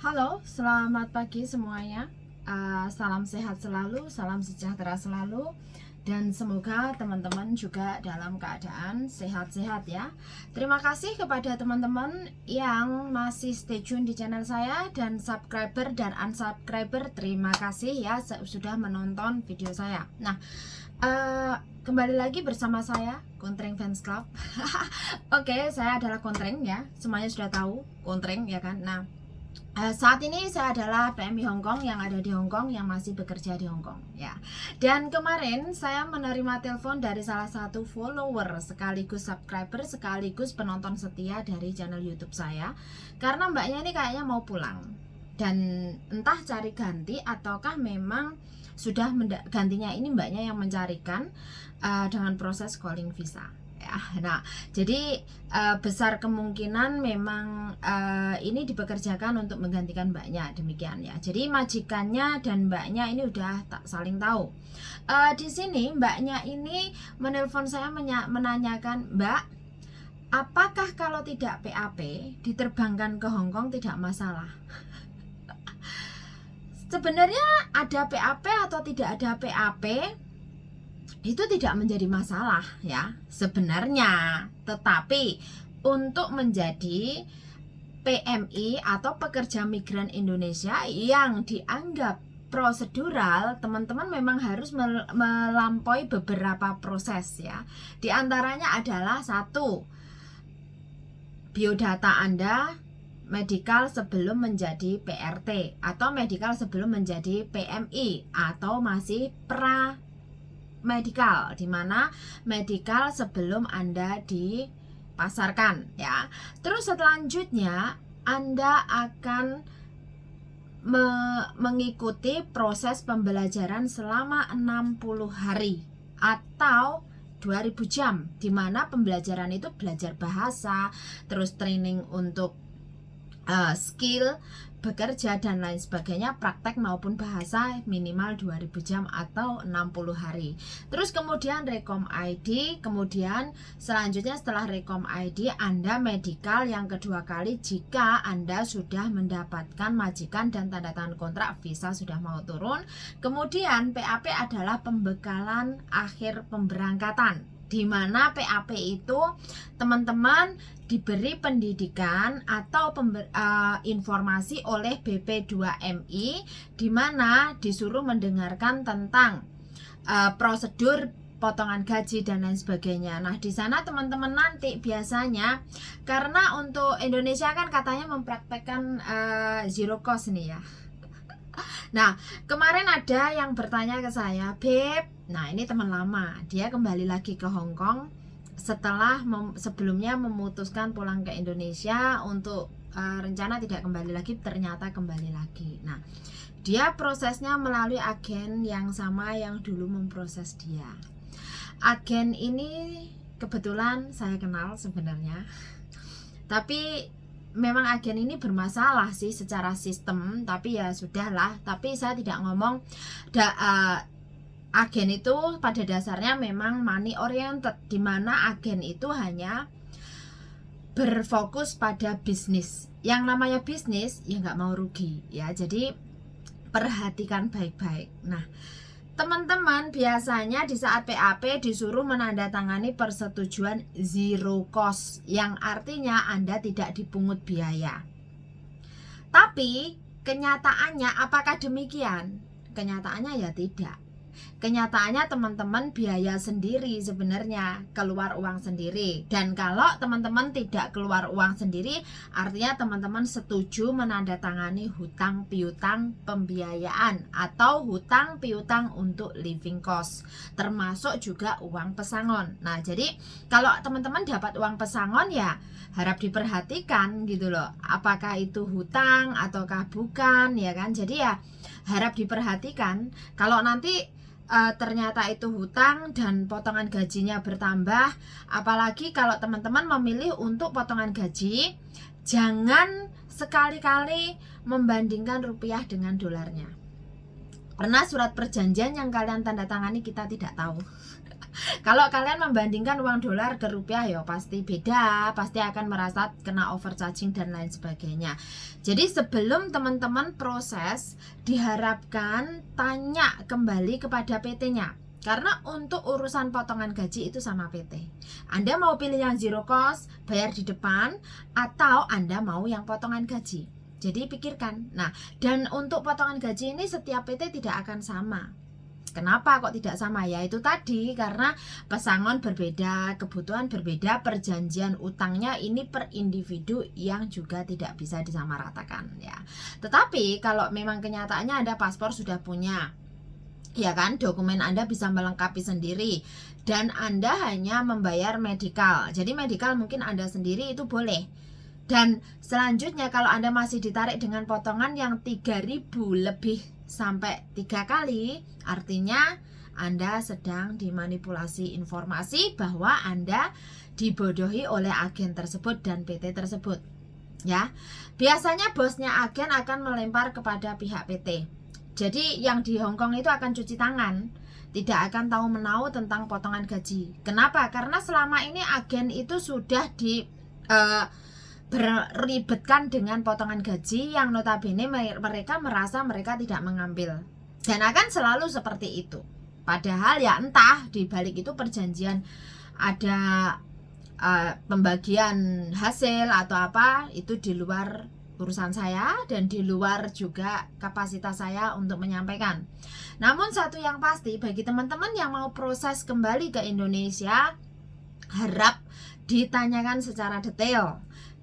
Halo, selamat pagi semuanya. Salam sehat selalu, salam sejahtera selalu, dan semoga teman-teman juga dalam keadaan sehat-sehat ya. Terima kasih kepada teman-teman yang masih stay tune di channel saya, dan subscriber dan unsubscriber, terima kasih ya sudah menonton video saya. Nah, kembali lagi bersama saya, Kontreng Fans Club. Oke, saya adalah Kontreng ya, semuanya sudah tahu Kontreng ya kan. Nah, saat ini saya adalah PMI Hong Kong yang ada di Hong Kong, yang masih bekerja di Hong Kong ya. Dan kemarin saya menerima telepon dari salah satu follower sekaligus subscriber sekaligus penonton setia dari channel YouTube saya, karena mbaknya ini kayaknya mau pulang dan entah cari ganti ataukah memang sudah gantinya ini mbaknya yang mencarikan dengan proses calling visa ya. Nah, jadi besar kemungkinan memang ini dipekerjakan untuk menggantikan mbaknya, demikian ya. Jadi majikannya dan mbaknya ini udah tak saling tahu. Di sini mbaknya ini menelpon saya menanyakan, "Mbak, apakah kalau tidak PAP diterbangkan ke Hong Kong tidak masalah?" Sebenarnya ada PAP atau tidak ada PAP itu tidak menjadi masalah ya sebenarnya, tetapi untuk menjadi PMI atau pekerja migran Indonesia yang dianggap prosedural, teman-teman memang harus melampaui beberapa proses ya. Di antaranya adalah satu, biodata Anda medical sebelum menjadi PRT atau medical sebelum menjadi PMI atau masih medical, dimana medical sebelum Anda dipasarkan ya. Terus selanjutnya Anda akan mengikuti proses pembelajaran selama 60 hari atau 2000 jam, dimana pembelajaran itu belajar bahasa, terus training untuk skill bekerja dan lain sebagainya, praktek maupun bahasa minimal 2000 jam atau 60 hari. Terus kemudian Rekom ID, kemudian selanjutnya setelah Rekom ID Anda medical yang kedua kali jika Anda sudah mendapatkan majikan dan tanda tangan kontrak, visa sudah mau turun. Kemudian PAP adalah pembekalan akhir pemberangkatan, di mana PAP itu teman-teman diberi pendidikan atau informasi oleh BP2MI, di mana disuruh mendengarkan tentang prosedur potongan gaji dan lain sebagainya. Nah, di sana teman-teman nanti biasanya, karena untuk Indonesia kan katanya mempraktekkan zero cost nih ya. Nah, kemarin ada yang bertanya ke saya, "Beb," nah ini teman lama, dia kembali lagi ke Hong Kong setelah sebelumnya memutuskan pulang ke Indonesia untuk rencana tidak kembali lagi, ternyata kembali lagi. Nah, dia prosesnya melalui agen yang sama yang dulu memproses dia. Agen ini kebetulan saya kenal sebenarnya, tapi memang agen ini bermasalah sih secara sistem, tapi ya sudahlah. Tapi saya tidak ngomong agen itu pada dasarnya memang money oriented, dimana agen itu hanya berfokus pada bisnis. Yang namanya bisnis ya nggak mau rugi ya, jadi perhatikan baik-baik. Nah, teman-teman biasanya di saat PAP disuruh menandatangani persetujuan zero cost, yang artinya Anda tidak dipungut biaya. Tapi kenyataannya apakah demikian? Kenyataannya ya tidak. Kenyataannya teman-teman biaya sendiri sebenarnya, keluar uang sendiri. Dan kalau teman-teman tidak keluar uang sendiri, artinya teman-teman setuju menandatangani hutang piutang pembiayaan atau hutang piutang untuk living cost, termasuk juga uang pesangon. Nah, jadi kalau teman-teman dapat uang pesangon ya harap diperhatikan gitu loh, apakah itu hutang ataukah bukan ya kan. Jadi ya harap diperhatikan. Kalau nanti ternyata itu hutang dan potongan gajinya bertambah, apalagi kalau teman-teman memilih untuk potongan gaji, jangan sekali-kali membandingkan rupiah dengan dolarnya, karena surat perjanjian yang kalian tanda tangani kita tidak tahu. Kalau kalian membandingkan uang dolar ke rupiah ya pasti beda, pasti akan merasa kena overcharging dan lain sebagainya. Jadi sebelum teman-teman proses, diharapkan tanya kembali kepada PT-nya. Karena untuk urusan potongan gaji itu sama PT. Anda mau pilih yang zero cost, bayar di depan, atau Anda mau yang potongan gaji. Jadi pikirkan. Nah, dan untuk potongan gaji ini setiap PT tidak akan sama. Kenapa kok tidak sama? Ya itu tadi, karena pesangon berbeda, kebutuhan berbeda, perjanjian utangnya ini per individu yang juga tidak bisa disamaratakan ya. Tetapi kalau memang kenyataannya Anda paspor sudah punya, ya kan, dokumen Anda bisa melengkapi sendiri dan Anda hanya membayar medical. Jadi medical mungkin Anda sendiri itu boleh. Dan selanjutnya kalau Anda masih ditarik dengan potongan yang 3.000 lebih sampai 3 kali, artinya Anda sedang dimanipulasi informasi bahwa Anda dibodohi oleh agen tersebut dan PT tersebut. Ya, biasanya bosnya agen akan melempar kepada pihak PT. Jadi yang di Hong Kong itu akan cuci tangan, tidak akan tahu menau tentang potongan gaji. Kenapa? Karena selama ini agen itu sudah berribetkan dengan potongan gaji yang notabene mereka merasa mereka tidak mengambil, dan akan selalu seperti itu. Padahal ya entah di balik itu perjanjian ada pembagian hasil atau apa, itu di luar urusan saya dan di luar juga kapasitas saya untuk menyampaikan. Namun satu yang pasti, bagi teman-teman yang mau proses kembali ke Indonesia, harap ditanyakan secara detail.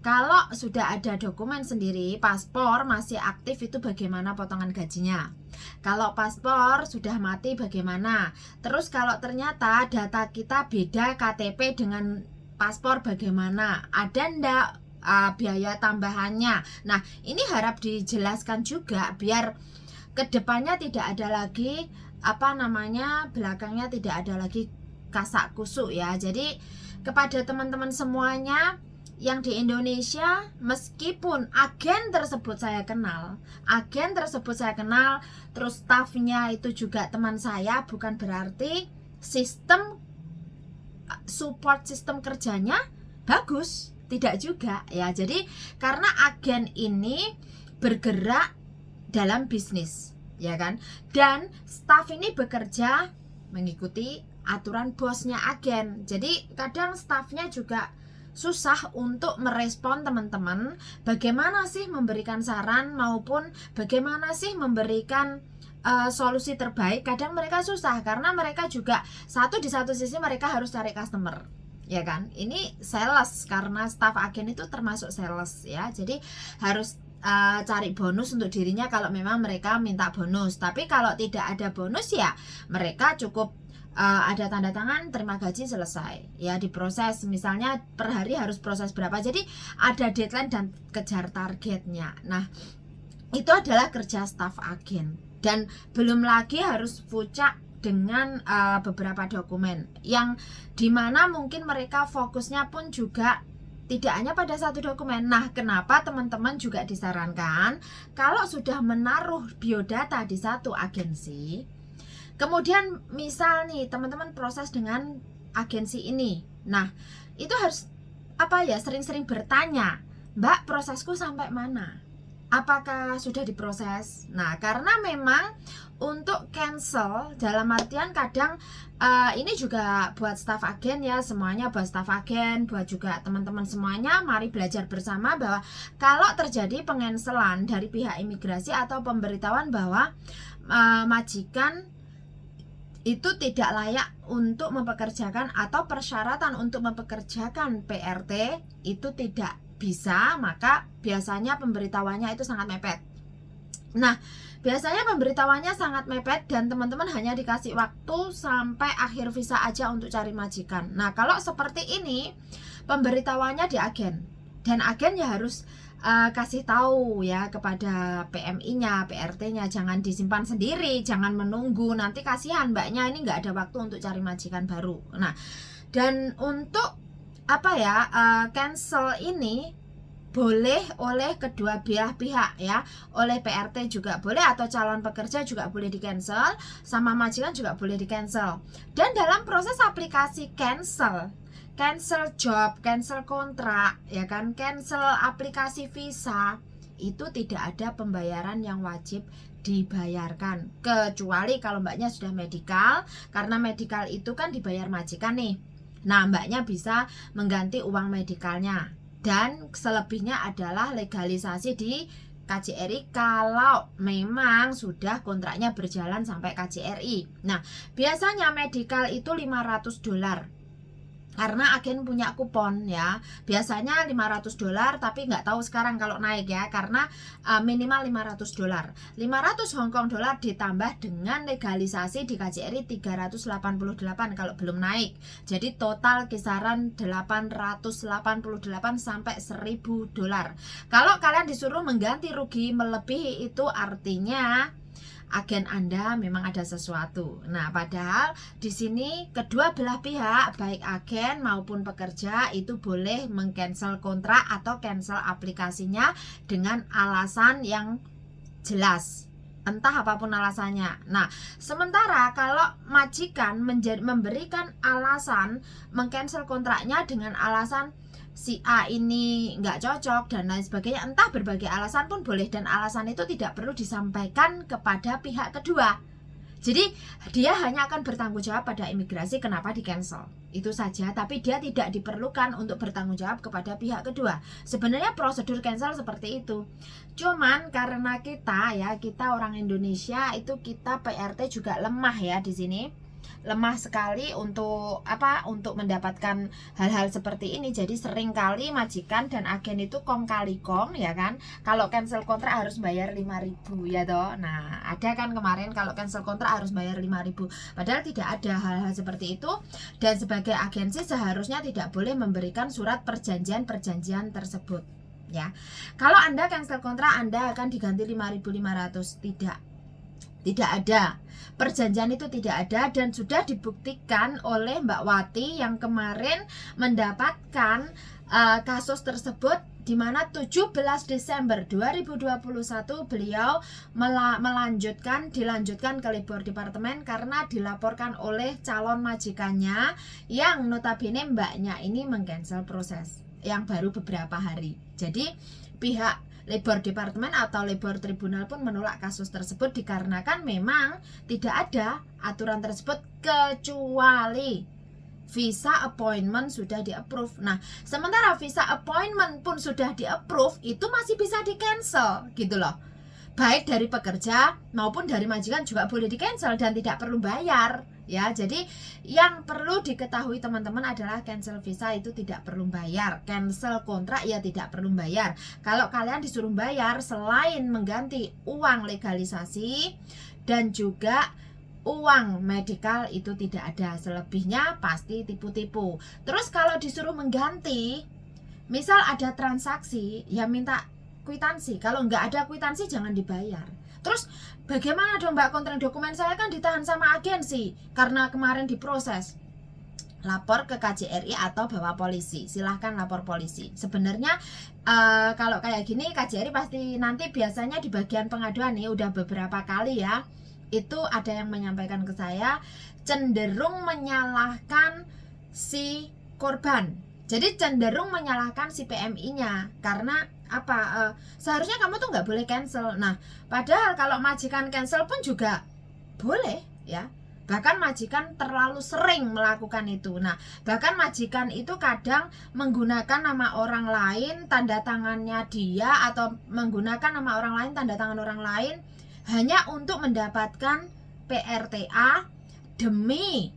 Kalau sudah ada dokumen sendiri, paspor masih aktif, itu bagaimana potongan gajinya? Kalau paspor sudah mati bagaimana? Terus kalau ternyata data kita beda KTP dengan paspor bagaimana? Ada ndak biaya tambahannya? Nah, ini harap dijelaskan juga biar kedepannya tidak ada lagi belakangnya tidak ada lagi kasak kusuk ya. Jadi kepada teman-teman semuanya yang di Indonesia, meskipun agen tersebut saya kenal, terus staffnya itu juga teman saya, bukan berarti sistem support sistem kerjanya bagus, tidak juga ya. Jadi karena agen ini bergerak dalam bisnis, ya kan, dan staff ini bekerja mengikuti aturan bosnya agen. Jadi kadang staffnya juga susah untuk merespon teman-teman bagaimana sih memberikan saran maupun bagaimana sih memberikan solusi terbaik. Kadang mereka susah karena mereka juga di satu sisi mereka harus cari customer, ya kan. Ini sales, karena staff agen itu termasuk sales ya. Jadi harus cari bonus untuk dirinya kalau memang mereka minta bonus. Tapi kalau tidak ada bonus ya mereka cukup ada tanda tangan, terima gaji, selesai ya, diproses. Misalnya per hari harus proses berapa, jadi ada deadline dan kejar targetnya. Nah, itu adalah kerja staf agen. Dan belum lagi harus fucak dengan beberapa dokumen yang dimana mungkin mereka fokusnya pun juga tidak hanya pada satu dokumen. Nah, kenapa teman-teman juga disarankan kalau sudah menaruh biodata di satu agensi, kemudian misal nih teman-teman proses dengan agensi ini, nah itu harus sering-sering bertanya, Mbak, prosesku sampai mana? Apakah sudah diproses? Nah, karena memang untuk cancel dalam artian kadang ini juga buat staff agen ya, semuanya buat staff agen, buat juga teman-teman semuanya, mari belajar bersama bahwa kalau terjadi pencancelan dari pihak imigrasi atau pemberitahuan bahwa majikan itu tidak layak untuk mempekerjakan atau persyaratan untuk mempekerjakan PRT itu tidak bisa, maka biasanya pemberitahuannya itu sangat mepet. Nah, biasanya pemberitahuannya sangat mepet dan teman-teman hanya dikasih waktu sampai akhir visa aja untuk cari majikan. Nah, kalau seperti ini pemberitahuannya di agen, dan agen ya harus kasih tahu ya kepada PMI-nya, PRT-nya, jangan disimpan sendiri, jangan menunggu, nanti kasihan mbaknya ini nggak ada waktu untuk cari majikan baru. Nah, dan untuk cancel ini boleh oleh kedua belah pihak ya, oleh PRT juga boleh, atau calon pekerja juga boleh di cancel, sama majikan juga boleh di cancel. Dan dalam proses aplikasi cancel job, cancel kontrak, ya kan, cancel aplikasi visa, itu tidak ada pembayaran yang wajib dibayarkan, kecuali kalau mbaknya sudah medical, karena medical itu kan dibayar majikan nih. Nah, mbaknya bisa mengganti uang medikalnya, dan selebihnya adalah legalisasi di KJRI kalau memang sudah kontraknya berjalan sampai KJRI. Nah, biasanya medical itu $500 karena agen punya kupon ya, biasanya $500, tapi nggak tahu sekarang kalau naik ya, karena minimal $500. 500 Hong Kong dollar ditambah dengan legalisasi di KJRI 388 kalau belum naik, jadi total kisaran 888 sampai $1000. Kalau kalian disuruh mengganti rugi melebihi itu, artinya agen Anda memang ada sesuatu. Nah, padahal di sini kedua belah pihak, baik agen maupun pekerja, itu boleh mengcancel kontrak atau cancel aplikasinya dengan alasan yang jelas, entah apapun alasannya. Nah, sementara kalau majikan memberikan alasan mengcancel kontraknya dengan alasan si A ini nggak cocok dan lain sebagainya, entah berbagai alasan pun boleh, dan alasan itu tidak perlu disampaikan kepada pihak kedua. Jadi dia hanya akan bertanggung jawab pada imigrasi kenapa di cancel, itu saja, tapi dia tidak diperlukan untuk bertanggung jawab kepada pihak kedua. Sebenarnya prosedur cancel seperti itu, cuman karena kita orang Indonesia itu, kita PRT juga lemah ya di sini, lemah sekali untuk mendapatkan hal-hal seperti ini. Jadi seringkali majikan dan agen itu kong kali kong, ya kan, kalau cancel kontrak harus bayar 5.000 ya toh. Nah, ada kan kemarin kalau cancel kontrak harus bayar 5.000, padahal tidak ada hal-hal seperti itu, dan sebagai agensi seharusnya tidak boleh memberikan surat perjanjian tersebut ya. Kalau Anda cancel kontrak Anda akan diganti 5.500, tidak ada perjanjian, itu tidak ada, dan sudah dibuktikan oleh Mbak Wati yang kemarin mendapatkan kasus tersebut, di mana 17 Desember 2021 beliau dilanjutkan ke Labor Departemen karena dilaporkan oleh calon majikannya yang notabene mbaknya ini mengcancel proses yang baru beberapa hari. Jadi pihak Labor Departemen atau Labor Tribunal pun menolak kasus tersebut dikarenakan memang tidak ada aturan tersebut kecuali visa appointment sudah di-approve. Nah, sementara visa appointment pun sudah di-approve, itu masih bisa di-cancel gitu loh. Baik dari pekerja maupun dari majikan juga boleh di-cancel dan tidak perlu bayar ya. Jadi yang perlu diketahui teman-teman adalah cancel visa itu tidak perlu bayar, cancel kontrak ya tidak perlu bayar. Kalau kalian disuruh bayar selain mengganti uang legalisasi dan juga uang medical, itu tidak ada, selebihnya pasti tipu-tipu. Terus kalau disuruh mengganti, misal ada transaksi ya minta kwitansi, kalau nggak ada kwitansi jangan dibayar. Terus bagaimana dong Mbak, kontrak dokumen saya kan ditahan sama agensi karena kemarin diproses. Lapor ke KJRI atau bawa polisi, silahkan lapor polisi. Sebenarnya kalau kayak gini KJRI pasti nanti biasanya di bagian pengaduan nih, udah beberapa kali ya, itu ada yang menyampaikan ke saya cenderung menyalahkan si korban. Jadi cenderung menyalahkan si PMI-nya karena seharusnya kamu tuh nggak boleh cancel. Nah, padahal kalau majikan cancel pun juga boleh ya. Bahkan majikan terlalu sering melakukan itu. Nah, bahkan majikan itu kadang menggunakan nama orang lain, tanda tangannya dia, atau menggunakan nama orang lain, tanda tangan orang lain, hanya untuk mendapatkan PRTA demi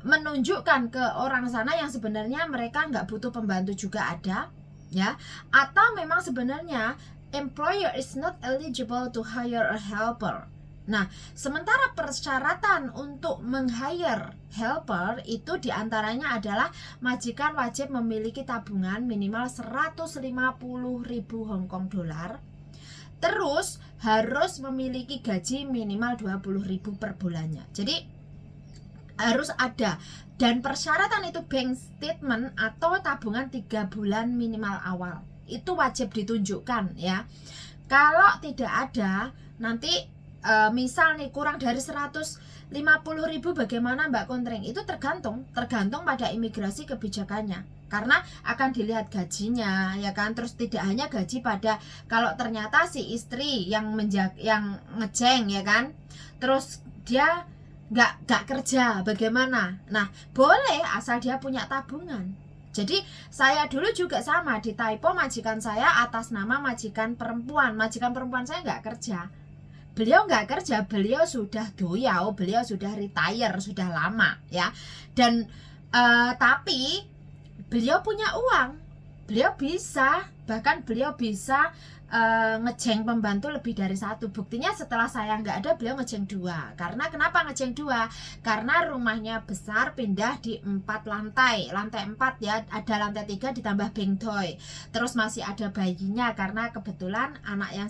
menunjukkan ke orang sana yang sebenarnya mereka nggak butuh pembantu juga ada ya, atau memang sebenarnya employer is not eligible to hire a helper. Nah, sementara persyaratan untuk meng-hire helper itu diantaranya adalah majikan wajib memiliki tabungan minimal 150.000 Hong Kong dollar, terus harus memiliki gaji minimal 20.000 per bulannya. Jadi harus ada, dan persyaratan itu bank statement atau tabungan 3 bulan minimal awal. itu wajib ditunjukkan ya. Kalau tidak ada, nanti misal nih kurang dari 150.000 bagaimana Mbak Kontring? Itu tergantung pada imigrasi kebijakannya. Karena akan dilihat gajinya ya kan, terus tidak hanya gaji pada kalau ternyata si istri yang ngejeng ya kan, terus dia nggak kerja bagaimana? Nah boleh asal dia punya tabungan. Jadi saya dulu juga sama di Taipo, majikan saya atas nama majikan perempuan saya nggak kerja. Beliau nggak kerja, beliau sudah doyau, beliau sudah retire, sudah lama ya. Dan tapi beliau punya uang, bahkan beliau bisa ngejeng pembantu lebih dari satu. Buktinya setelah saya nggak ada, beliau ngejeng 2. Karena kenapa ngejeng 2? Karena rumahnya besar, pindah di 4 lantai 4 ya, ada lantai 3 ditambah bengdoi. Terus masih ada bayinya karena kebetulan anaknya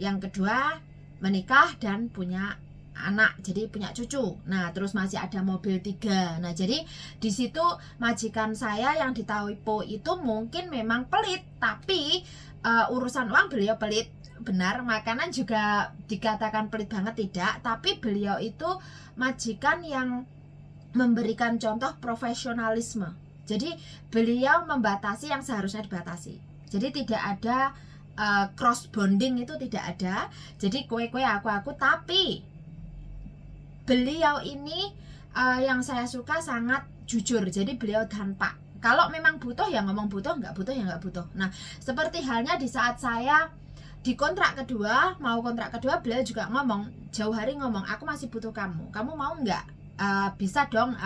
yang kedua menikah dan punya anak, jadi punya cucu. Nah terus masih ada mobil 3. Nah jadi di situ majikan saya yang di Taipo itu mungkin memang pelit, tapi urusan uang beliau pelit benar. Makanan juga dikatakan pelit banget tidak, tapi beliau itu majikan yang memberikan contoh profesionalisme. Jadi beliau membatasi yang seharusnya dibatasi. Jadi tidak ada cross bonding, itu tidak ada. Jadi kue-kue aku, tapi beliau ini yang saya suka sangat jujur. Jadi beliau tanpa, kalau memang butuh ya ngomong butuh, nggak butuh ya nggak butuh. Nah seperti halnya di saat saya di kontrak kedua, mau kontrak kedua, beliau juga ngomong, jauh hari ngomong, aku masih butuh kamu mau nggak, bisa dong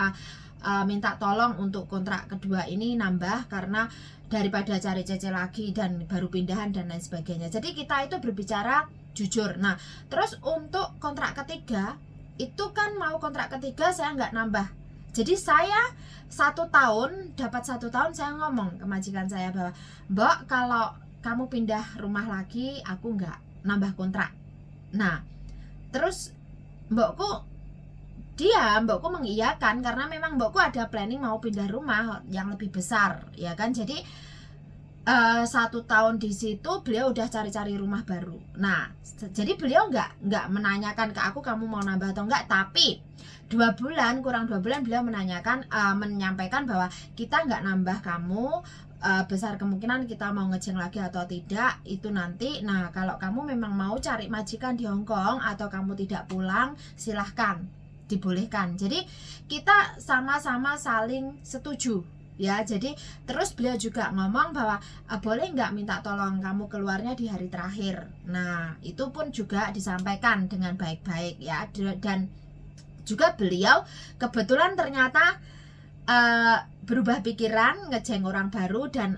minta tolong untuk kontrak kedua ini nambah, karena daripada cari cece lagi dan baru pindahan dan lain sebagainya. Jadi kita itu berbicara jujur. Nah terus untuk kontrak ketiga itu kan, mau kontrak ketiga saya nggak nambah. Jadi saya 1 tahun, dapat 1 tahun, saya ngomong ke majikan saya bahwa, Mbak kalau kamu pindah rumah lagi aku nggak nambah kontrak. Nah terus mbokku mengiyakan, karena memang mbokku ada planning mau pindah rumah yang lebih besar ya kan. Jadi 1 tahun di situ beliau udah cari-cari rumah baru. Nah jadi beliau nggak menanyakan ke aku kamu mau nambah atau enggak, tapi kurang 2 bulan beliau menyampaikan bahwa kita nggak nambah kamu, besar kemungkinan kita mau ngejeng lagi atau tidak itu nanti. Nah kalau kamu memang mau cari majikan di Hong Kong atau kamu tidak pulang, silahkan, dibolehkan. Jadi kita sama-sama saling setuju ya. Jadi terus beliau juga ngomong bahwa boleh nggak minta tolong kamu keluarnya di hari terakhir. Nah itu pun juga disampaikan dengan baik-baik ya. Dan juga beliau kebetulan ternyata berubah pikiran, ngejeng orang baru, dan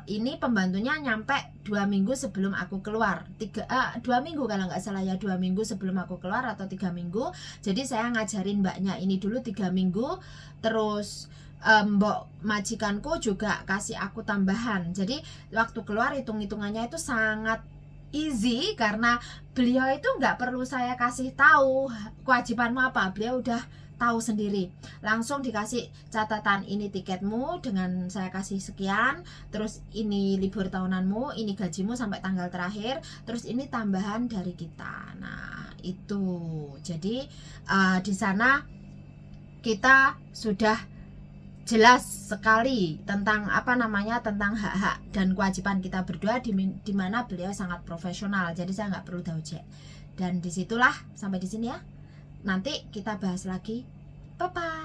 ini pembantunya nyampe 2 minggu sebelum aku keluar. 2 minggu kalau nggak salah ya, 2 minggu sebelum aku keluar atau 3 minggu. Jadi saya ngajarin mbaknya ini dulu 3 minggu, terus mbok majikanku juga kasih aku tambahan. Jadi waktu keluar hitung-hitungannya itu sangat easy, karena beliau itu nggak perlu saya kasih tahu kewajibanmu apa, beliau udah tahu sendiri. Langsung dikasih catatan, ini tiketmu dengan saya kasih sekian, terus ini libur tahunanmu, ini gajimu sampai tanggal terakhir, terus ini tambahan dari kita. Nah itu jadi di sana kita sudah jelas sekali tentang tentang hak-hak dan kewajiban kita berdua, di mana beliau sangat profesional. Jadi saya nggak perlu taujek. Dan disitulah sampai di sini ya. Nanti kita bahas lagi. Bye bye.